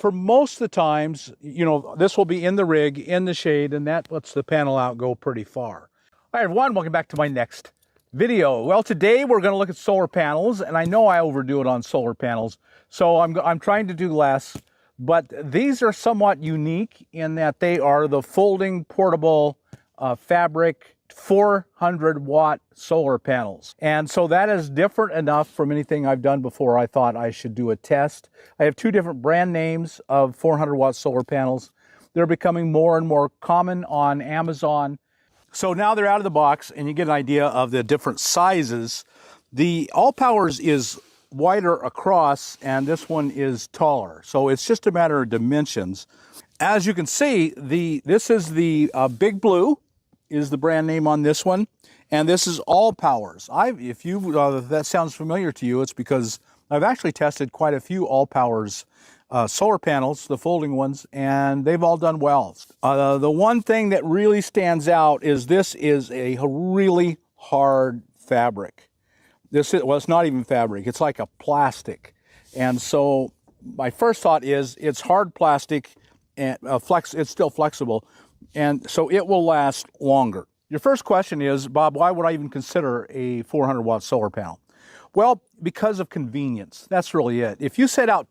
for most of the times, you know, this will be in the rig, in the shade, and that lets the panel out go pretty far. All right, everyone, welcome back to my next video. Well, today we're going to look at solar panels, and I know I overdo it on solar panels, so I'm trying to do less, but these are somewhat unique in that they are the folding portable fabric 400-watt solar panels. And so that is different enough from anything I've done before. I thought I should do a test. I have two different brand names of 400-watt solar panels. They're becoming more and more common on Amazon. So now they're out of the box and you get an idea of the different sizes. The AllPowers is wider across and this one is taller. So it's just a matter of dimensions. As you can see, this is the Big Blue is the brand name on this one, and this is AllPowers. If that sounds familiar to you, it's because I've actually tested quite a few AllPowers solar panels, the folding ones, and they've all done well. The one thing that really stands out is this is a really hard fabric. Well, it's not even fabric, it's like a plastic. And so my first thought is it's hard plastic and it's still flexible, and so it will last longer. Your first question is, Bob, why would I even consider a 400-watt solar panel? Well, because of convenience. That's really it. If you set out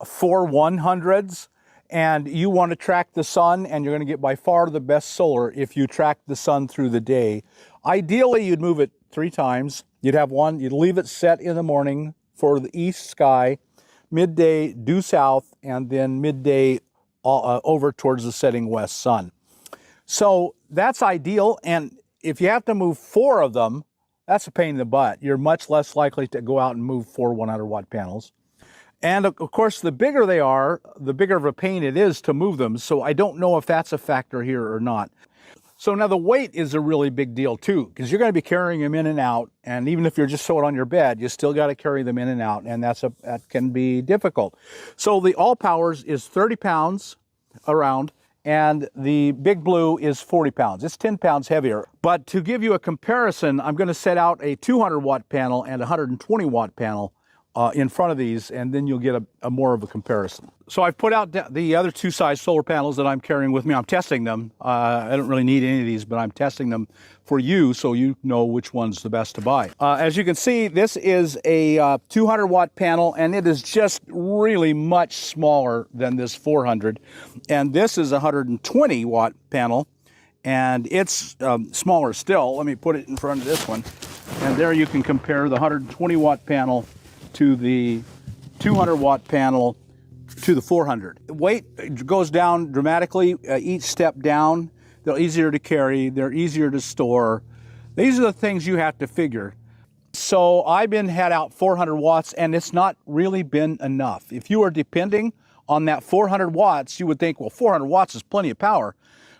4 100s and you want to track the sun, and you're going to get by far the best solar if you track the sun through the day, ideally you'd move it 3 times. You'd have one, you'd leave it set in the morning for the east sky, midday due south, and then midday over towards the setting west sun. So that's ideal, and if you have to move 4 of them, that's a pain in the butt. You're much less likely to go out and move 4 100-watt panels. And of course, the bigger they are, the bigger of a pain it is to move them, so I don't know if that's a factor here or not. So now the weight is a really big deal too, because you're going to be carrying them in and out, and even if you're just sewing on your bed, you still got to carry them in and out, and that can be difficult. So the AllPowers is 30 pounds around, and the Big Blue is 40 pounds. It's 10 pounds heavier. But to give you a comparison, I'm going to set out a 200-watt panel and a 120-watt panel in front of these, and then you'll get a more of a comparison. So I've put out the other 2 size solar panels that I'm carrying with me. I'm testing them. I don't really need any of these, but I'm testing them for you so you know which one's the best to buy. As you can see, this is a 200-watt panel, and it is just really much smaller than this 400. And this is a 120-watt panel, and it's smaller still. Let me put it in front of this one. And there you can compare the 120-watt panel to the 200-watt panel to the 400. The weight goes down dramatically each step down. They're easier to carry, they're easier to store. These are the things you have to figure. So I've had out 400 watts, and it's not really been enough. If you are depending on that 400 watts, you would think, well, 400 watts is plenty of power.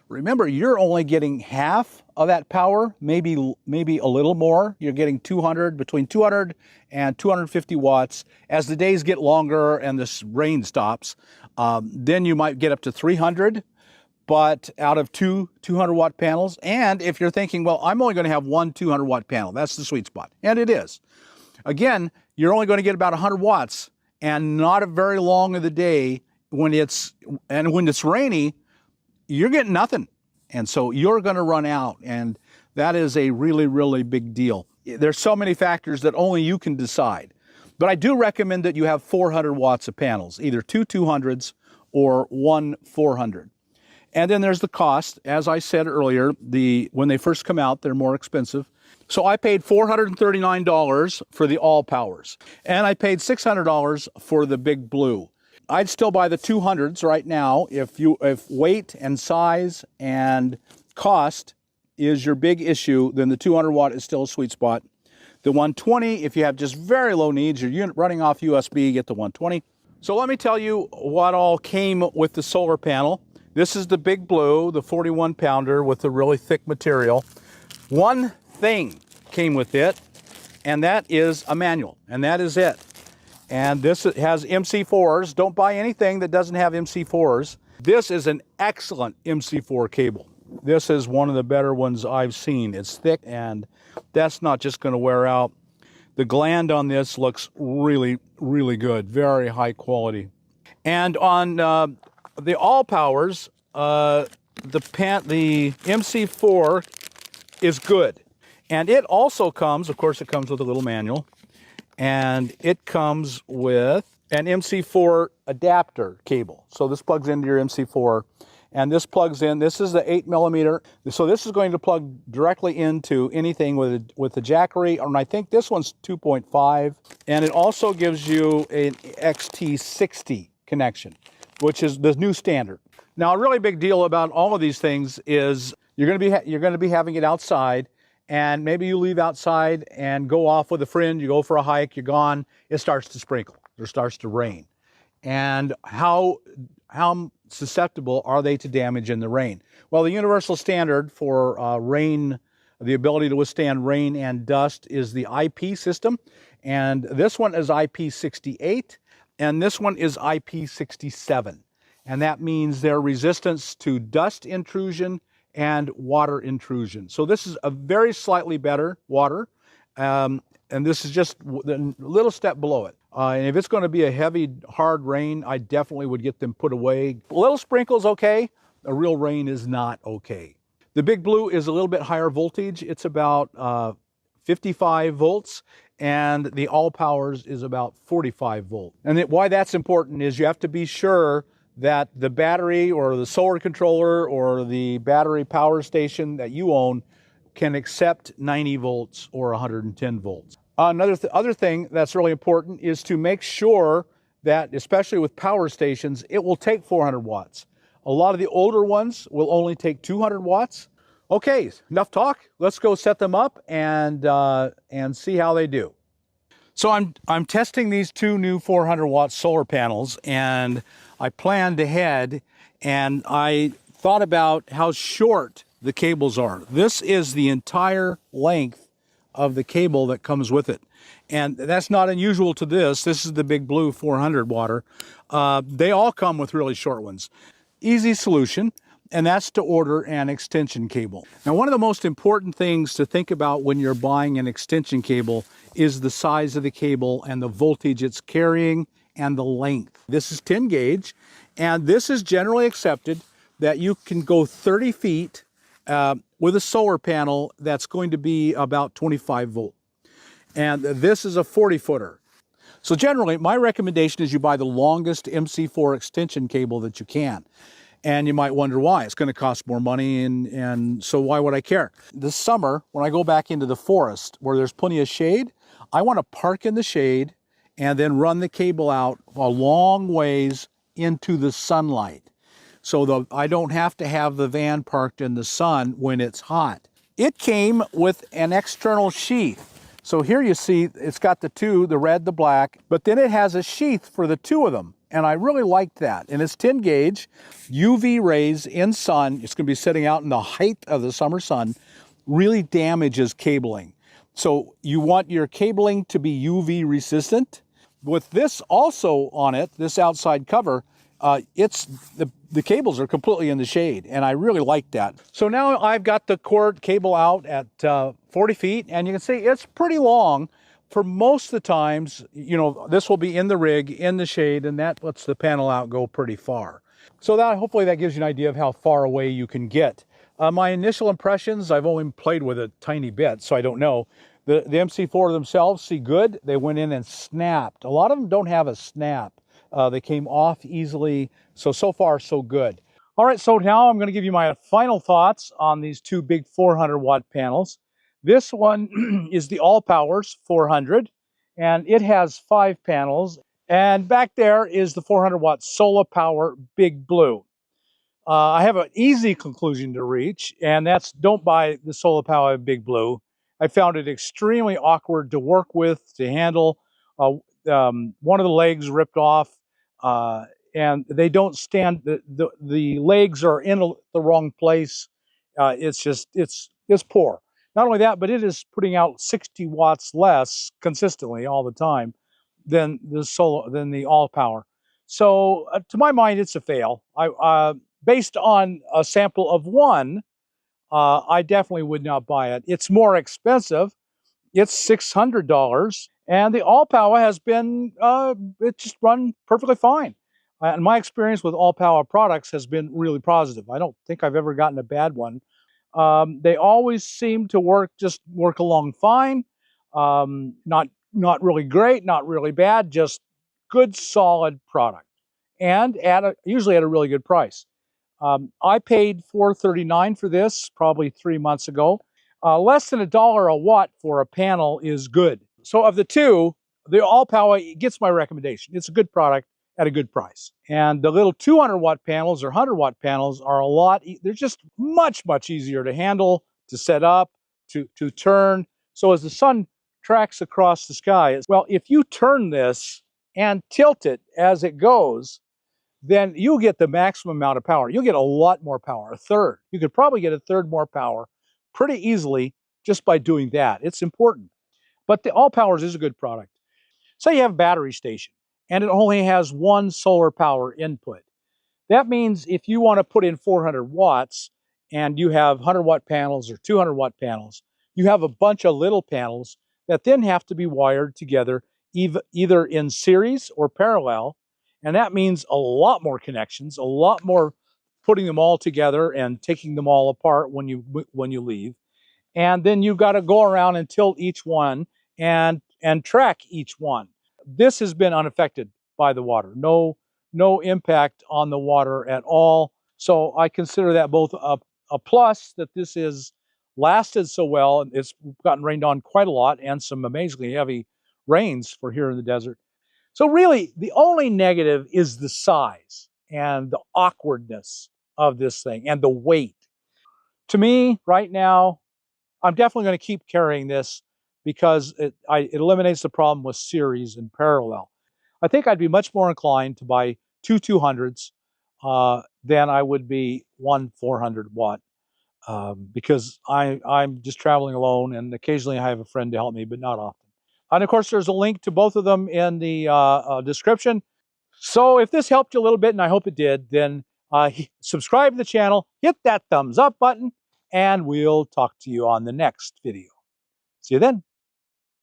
Remember, you're only getting half of that power, maybe a little more. You're getting between 200 and 250 watts. As the days get longer and this rain stops, then you might get up to 300, but out of 2 200-watt panels. And if you're thinking, well, I'm only going to have one 200-watt panel, that's the sweet spot. And it is. Again, you're only going to get about 100 watts and not a very long of the day when it's rainy, you're getting nothing. And so you're going to run out, and that is a really, really big deal. There's so many factors that only you can decide. But I do recommend that you have 400 watts of panels, either 2 200s or 1 400. And then there's the cost. As I said earlier, when they first come out, they're more expensive. So I paid $439 for the AllPowers, and I paid $600 for the Big Blue. I'd still buy the 200s right now if weight and size and cost is your big issue, then the 200-watt is still a sweet spot. The 120, if you have just very low needs, your unit running off USB, get the 120. So let me tell you what all came with the solar panel. This is the Big Blue, the 41-pounder with the really thick material. One thing came with it, and that is a manual, and that is it. And this has MC4s. Don't buy anything that doesn't have MC4s. This is an excellent MC4 cable. This is one of the better ones I've seen. It's thick, and that's not just going to wear out. The gland on this looks really, really good, very high quality. And on the AllPowers, the MC4 is good. And it also comes, of course, it comes with a little manual, and it comes with an MC4 adapter cable. So this plugs into your MC4, and this plugs in, this is the 8mm, so this is going to plug directly into anything with the Jackery, and I think this one's 2.5, and it also gives you an XT60 connection, which is the new standard. Now, a really big deal about all of these things is you're going to be having it outside, and maybe you leave outside and go off with a friend, you go for a hike, you're gone, it starts to sprinkle, it starts to rain. And how susceptible are they to damage in the rain? Well, the universal standard for rain, the ability to withstand rain and dust, is the IP system. And this one is IP68, and this one is IP67. And that means their resistance to dust intrusion and water intrusion. So this is a very slightly better water, and this is just a little step below it. And if it's going to be a heavy, hard rain, I definitely would get them put away. A little sprinkle's okay. A real rain is not okay. The Big Blue is a little bit higher voltage. It's about 55 volts, and the AllPowers is about 45 volt. And why that's important is you have to be sure that the battery or the solar controller or the battery power station that you own can accept 90 volts or 110 volts. Other thing that's really important is to make sure that, especially with power stations, it will take 400 watts. A lot of the older ones will only take 200 watts. Okay, enough talk. Let's go set them up and see how they do. So I'm testing these two new 400 watt solar panels, and I planned ahead, and I thought about how short the cables are. This is the entire length of the cable that comes with it. And that's not unusual to this. This is the Big Blue 400 watter. They all come with really short ones. Easy solution, and that's to order an extension cable. Now, one of the most important things to think about when you're buying an extension cable is the size of the cable and the voltage it's carrying and the length. This is 10 gauge, and this is generally accepted that you can go 30 feet with a solar panel that's going to be about 25 volt. And this is a 40 footer. So generally, my recommendation is you buy the longest MC4 extension cable that you can. And you might wonder why. It's going to cost more money, and so why would I care? This summer, when I go back into the forest where there's plenty of shade, I want to park in the shade and then run the cable out a long ways into the sunlight, so I don't have to have the van parked in the sun when it's hot. It came with an external sheath. So here you see it's got the two, the red, the black, but then it has a sheath for the two of them. And I really liked that. And it's 10 gauge, UV rays in sun. It's going to be sitting out in the height of the summer sun, really damages cabling. So you want your cabling to be UV resistant. With this also on it, this outside cover, the cables are completely in the shade, and I really like that. So now I've got the cord cable out at 40 feet, and you can see it's pretty long. For most of the times, you know, this will be in the rig, in the shade, and that lets the panel out go pretty far. So hopefully that gives you an idea of how far away you can get. My initial impressions, I've only played with a tiny bit, so I don't know. The MC4 themselves see good. They went in and snapped. A lot of them don't have a snap. They came off easily, so far so good. All right, so now I'm going to give you my final thoughts on these two big 400 watt panels. This one is the AllPowers 400, and it has 5 panels. And back there is the 400 watt Solar Power Big Blue. I have an easy conclusion to reach, and that's don't buy the Solar Power Big Blue. I found it extremely awkward to work with, to handle. One of the legs ripped off, and they don't stand. The legs are in the wrong place. It's poor. Not only that, but it is putting out 60 watts less consistently all the time than the AllPower. So to my mind, it's a fail. Based on a sample of one, I definitely would not buy it. It's more expensive. It's $600, and the AllPower has been it just run perfectly fine. And my experience with AllPower products has been really positive. I don't think I've ever gotten a bad one. They always seem to work along fine. Not really great, not really bad, just good, solid product, and usually at a really good price. I paid $4.39 for this probably 3 months ago. Less than $1 a watt for a panel is good. So of the two, the AllPower gets my recommendation. It's a good product at a good price. And the little 200 watt panels or 100 watt panels are they're just much, much easier to handle, to set up, to turn. So as the sun tracks across the sky, well, if you turn this and tilt it as it goes, then you'll get the maximum amount of power. You'll get a lot more power, a third. You could probably get a third more power pretty easily just by doing that. It's important. But the AllPowers is a good product. Say you have a battery station and it only has one solar power input. That means if you want to put in 400 watts and you have 100 watt panels or 200 watt panels, you have a bunch of little panels that then have to be wired together either in series or parallel. And that means a lot more connections, a lot more putting them all together and taking them all apart when you leave. And then you've got to go around and tilt each one and track each one. This has been unaffected by the water. No impact on the water at all. So I consider that both a plus that this is lasted so well. It's gotten rained on quite a lot and some amazingly heavy rains for here in the desert. So really, the only negative is the size and the awkwardness of this thing and the weight. To me, right now, I'm definitely going to keep carrying this because it eliminates the problem with series and parallel. I think I'd be much more inclined to buy two 200s than I would be one 400 watt because I'm just traveling alone and occasionally I have a friend to help me, but not often. And of course, there's a link to both of them in the description. So if this helped you a little bit, and I hope it did, then subscribe to the channel, hit that thumbs up button, and we'll talk to you on the next video. See you then.